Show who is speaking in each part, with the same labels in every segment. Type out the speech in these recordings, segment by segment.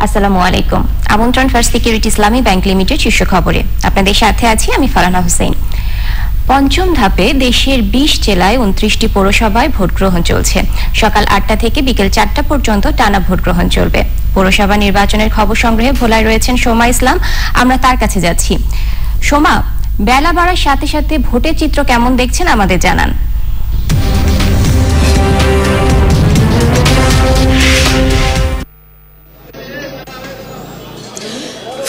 Speaker 1: আসসালামু আলাইকুম। আমন্ত্রণ ফার্স্ট সিকিউরিটি ইসলামী ব্যাংক লিমিটেড শীর্ষ খবরে আপনাদের সাথে আছি আমি ফারহানা হোসেন। পঞ্চম ধাপে দেশের 20 জেলায় 29টি পৌরসভায় ভোট গ্রহণ চলছে। সকাল 8টা থেকে বিকেল 4টা পর্যন্ত টানা ভোট গ্রহণ চলবে। পৌরসভা নির্বাচনের খবর সংগ্রহে ভোলায় রয়েছেন সোমা ইসলাম, আমরা তার কাছে যাচ্ছি। সোমা, বেলা বাড়ার সাথে সাথে ভোটের চিত্র কেমন দেখছেন আমাদের জানান।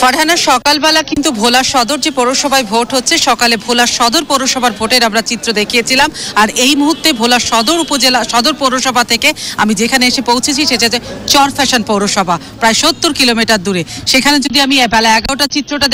Speaker 2: ফারহানা, সকালবেলা কিন্তু ভোলা সদর যে পৌরসভায় ভোট হচ্ছে, সকালে ভোলা সদর পৌরসভার ভোটের আমরা চিত্র দেখিয়েছিলাম। আর এই মুহূর্তে ভোলা সদর উপজেলা সদর পৌরসভা থেকে আমি যেখানে এসে পৌঁছেছি সেটা হচ্ছে চরফ্যাশন পৌরসভা, প্রায় 70 কিলোমিটার দূরে। সেখানে যদি আমি বেলা 11টা চিত্রটা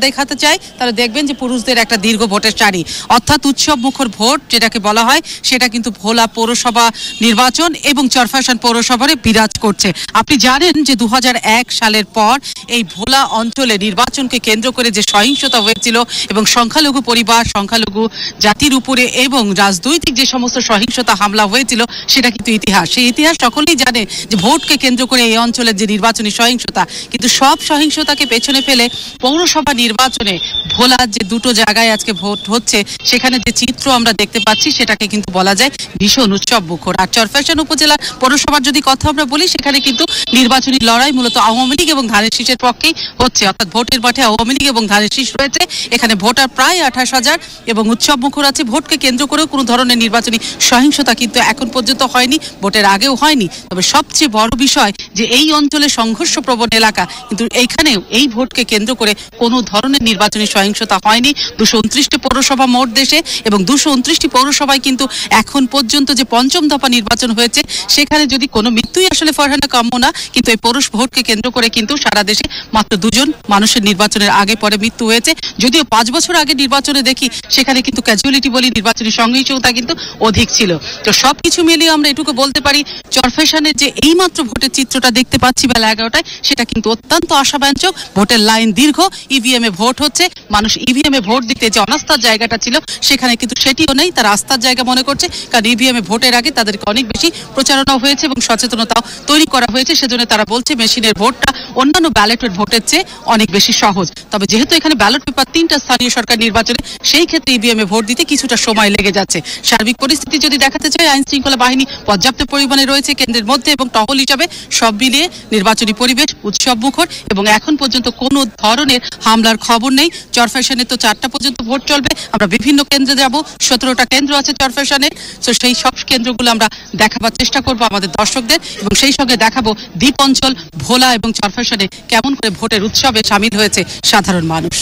Speaker 2: দেখাতে চাই তাহলে দেখবেন যে পুরুষদের একটা দীর্ঘ ভোটের সারি, অর্থাৎ উৎসব মুখর ভোট যেটাকে বলা হয়, সেটা কিন্তু ভোলা পৌরসভা নির্বাচন এবং চরফ্যাশন পৌরসভায় বিরাজ করছে। আপনি জানেন যে 2001 সালের পর এই ভোলা অঞ্চলে নির্বাচনকে কেন্দ্র করে যে সহিংসতা হয়েছিল এবং সংখ্যালঘু পরিবার, সংখ্যালঘু জাতির উপরে এবং রাজনৈতিক যে সমস্ত সহিংসতা হামলা হয়েছিল, সেটা কিন্তু ইতিহাস। সেই ইতিহাস সকলেই জানে যে ভোটকে কেন্দ্র করে এই অঞ্চলের যে নির্বাচনী সহিংসতা, কিন্তু সব সহিংসতাকে পেছনে ফেলে পৌরসভা নির্বাচনে ভোলার যে দুটো জায়গায় আজকে ভোট হচ্ছে, সেখানে যে চিত্র আমরা দেখতে পাচ্ছি সেটাকে কিন্তু বলা যায় ভীষণ উৎসব মুখর। আর চরফ্যাশন উপজেলা পৌরসভার যদি কথা আমরা বলি, সেখানে কিন্তু নির্বাচনী লড়াই মূলত আওয়ামী লীগ এবং ধানের শীষের পক্ষেই হচ্ছে, অর্থাৎ ভোটের মাঠে আওয়ামী লীগ এবং ধানের শীষ রয়েছে। এখানে ভোটার প্রায় 28,000 এবং উৎসব মুখর আছে। ভোটকে কেন্দ্র করেও কোনো ধরনের নির্বাচনী সহিংসতা কিন্তু এখন পর্যন্ত হয়নি, ভোটের আগেও হয়নি। তবে সবচেয়ে বড় বিষয় যে এই অঞ্চলে সংঘর্ষ প্রবণ এলাকা, কিন্তু এইখানেও এই ভোটকে কেন্দ্র করে কোনো ধরনের নির্বাচনী সহিংসতা হয়নি। 229টি পৌরসভা মোট দেশে এবং 229টি পৌরসভায় কিন্তু এখন পর্যন্ত যে পঞ্চম দফা নির্বাচন হয়েছে, সেখানে যদি কোনো মৃত্যুই আসলে ফারহানা কাম্য না, কিন্তু এই পৌর ভোটকে কেন্দ্র করে কিন্তু সারা দেশে মাত্র 2 জন মানুষের নির্বাচনের আগে পরে মৃত্যু হয়েছে। যদিও 5 বছর আগে নির্বাচনে দেখি সেখানে কিন্তু ক্যাজুয়ালিটি বলি নির্বাচনী সহিংসতা কিন্তু অধিক ছিল। তো সবকিছু মিলিয়ে আমরা এটুকু বলতে পারি, চরফ্যাশনের যে এইমাত্র ভোটের চিত্রটা দেখতে পাচ্ছি বেলা 11টায়, সেটা কিন্তু অত্যন্ত আশাব্যঞ্জক। ভোটের লাইন দীর্ঘ, ইভিএম এ ভোট হচ্ছে। মানুষ ইভিএম এ ভোট দিতে যে অনাস্থার জায়গাটা ছিল, সেখানে কিন্তু সেটিও নেই, তারা আস্থার জায়গা মনে করছে। কারণ ইভিএম এ ভোটের আগে তাদেরকে অনেক বেশি প্রচারণা হয়েছে এবং সচেতনতাও তৈরি করা হয়েছে। সেজন্য তারা বলছে মেশিনের ভোটটা অন্যান্য ব্যালটের ভোটের চেয়ে অনেক বেশি সহজ। তবে যেহেতু এখানে ব্যালট পেপার 3টা স্থানীয় সরকার নির্বাচনে, সেই ক্ষেত্রে ইভিএম এ ভোট দিতে কিছুটা সময় লেগে যাচ্ছে। সার্বিক পরিস্থিতি যদি দেখাতে চাই, আইন শৃঙ্খলা বাহিনী পর্যাপ্ত পরিমাণে রয়েছে কেন্দ্রের মধ্যে এবং টহল হিসাবে। সব মিলিয়ে নির্বাচনী পরিবেশ উৎসব মুখর এবং এখন পর্যন্ত কোনো ধরনের হামলার খবর নেই। চরফ্যাশনে তো 4টা পর্যন্ত ভোট চলবে। আমরা বিভিন্ন কেন্দ্রে যাব, 17টা কেন্দ্র আছে চরফ্যাশনের। তো সেই সব কেন্দ্রগুলো আমরা দেখাবার চেষ্টা করব আমাদের দর্শকদের, এবং সেই সঙ্গে দেখাবো দ্বীপ অঞ্চল ভোলা এবং চরফ্যাশনে কেমন করে ভোটের উৎসবে সামিল হয়েছে সাধারণ মানুষ।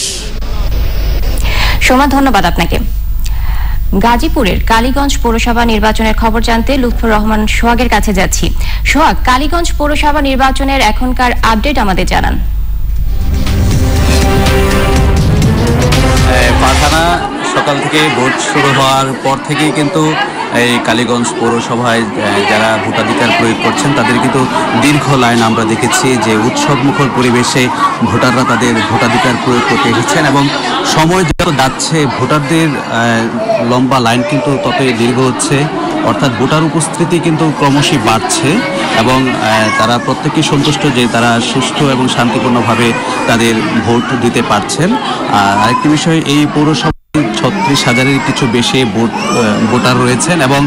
Speaker 1: সোমা, ধন্যবাদ আপনাকে। গাজীপুরের কালীগঞ্জ পৌরসভা নির্বাচনের খবর জানতে লুৎফর রহমান সোহাগের কাছে যাচ্ছি। সোহাগ, কালীগঞ্জ পৌরসভা নির্বাচনের এখনকার আপডেট আমাদের জানান।
Speaker 3: ফারহানা, সকাল থেকে ভোট শুরু হওয়ার পর থেকেই কিন্তু এই কালীগঞ্জ পৌরসভায় যারা ভোটাধিকার প্রয়োগ করছেন তাদের কিন্তু দীর্ঘ লাইন আমরা দেখেছি, যে উৎসব মুখর পরিবেশে ভোটাররা তাদের ভোটাধিকার প্রয়োগ করতে এসেছেন এবং সময় যত যাচ্ছে ভোটারদের লম্বা লাইন কিন্তু ততই দীর্ঘ হচ্ছে। অর্থাৎ ভোটার উপস্থিতি কিন্তু ক্রমশই বাড়ছে এবং তারা প্রত্যেকেই সন্তুষ্ট যে তারা সুষ্ঠু এবং শান্তিপূর্ণভাবে তাদের ভোট দিতে পারছেন। আর আরেকটি বিষয়, এই পৌরসভা 36,000-এর কিছু বেশি ভোটার রয়েছেন এবং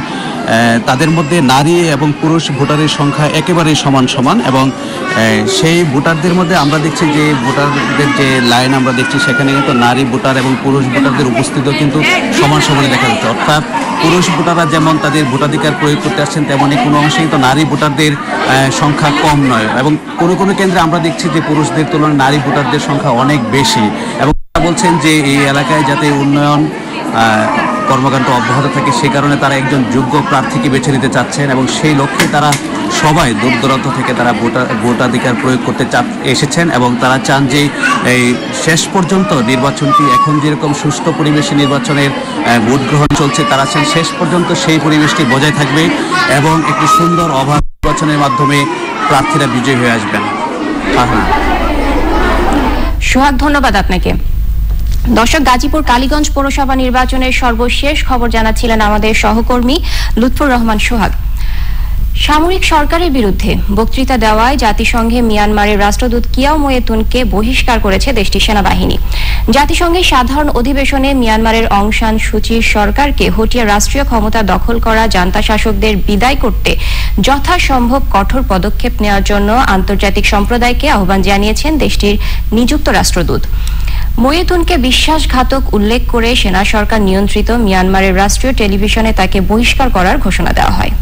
Speaker 3: তাদের মধ্যে নারী এবং পুরুষ ভোটারের সংখ্যা একেবারে সমান সমান। এবং সেই ভোটারদের মধ্যে আমরা দেখছি যে ভোটারদের যে লাইন আমরা দেখছি, সেখানে কিন্তু নারী ভোটার এবং পুরুষ ভোটারদের উপস্থিতিও কিন্তু সমান সমানে দেখা যাচ্ছে। অর্থাৎ পুরুষ ভোটাররা যেমন তাদের ভোটাধিকার প্রয়োগ করতে আসছেন, তেমনই কোনো অংশে কিন্তু নারী ভোটারদের সংখ্যা কম নয়। এবং কোনো কোনো কেন্দ্রে আমরা দেখছি যে পুরুষদের তুলনায় নারী ভোটারদের সংখ্যা অনেক বেশি। এবং বলছেন যে এই এলাকায় যাতে উন্নয়ন কর্মকাণ্ড অব্যাহত থাকে, সে কারণে তারা একজন যোগ্য প্রার্থীকে বেছে নিতে চাচ্ছেন এবং সেই লক্ষ্যে তারা সবাই দূর দূরান্ত থেকে তারা ভোটাধিকার প্রয়োগ করতে এসেছেন এবং তারা চান যে এই শেষ পর্যন্ত নির্বাচনটি এখন যেরকম সুষ্ঠু পরিবেশে নির্বাচনের ভোট গ্রহণ চলছে, তারা চান শেষ পর্যন্ত সেই পরিবেশটি বজায় থাকবে এবং একটি সুন্দর অবাধ নির্বাচনের মাধ্যমে প্রার্থীরা বিজয়ী হয়ে আসবেন।
Speaker 1: সোহাগ, ধন্যবাদ আপনাকে। দর্শক, গাজীপুর কালীগঞ্জ পৌরসভা নির্বাচনের সর্বশেষ খবর জানাচ্ছিলেন আমাদের সহকর্মী লুৎফর রহমান সোহাগ। সামরিক সরকারের বিরুদ্ধে বক্তৃতা দেওয়ায় জাতিসংঘে মিয়ানমারের রাষ্ট্রদূত কিয়াও মোয়েতুনকে বহিষ্কার করেছে দেশটির সেনাবাহিনী। জাতিসংঘের সাধারণ অধিবেশনে মিয়ানমারের অং সান সুচির সরকারকে হটিয়ে রাষ্ট্রীয় ক্ষমতা দখল করা জান্তা শাসকদের বিদায় করতে যথাসম্ভব কঠোর পদক্ষেপ নেওয়ার জন্য আন্তর্জাতিক সম্প্রদায়কে আহ্বান জানিয়েছেন দেশটির নিযুক্ত রাষ্ট্রদূত। মোয়েতুনকে বিশ্বাসঘাতক উল্লেখ করে সেনা সরকার নিয়ন্ত্রিত মিয়ানমারের রাষ্ট্রীয় টেলিভিশনে তাকে বহিষ্কার করার ঘোষণা দেওয়া হয়।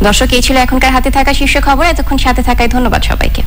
Speaker 1: দর্শক, এই ছিল এখনকার হাতে থাকা শীর্ষ খবর। এতক্ষণ সাথে থাকায় ধন্যবাদ সবাইকে।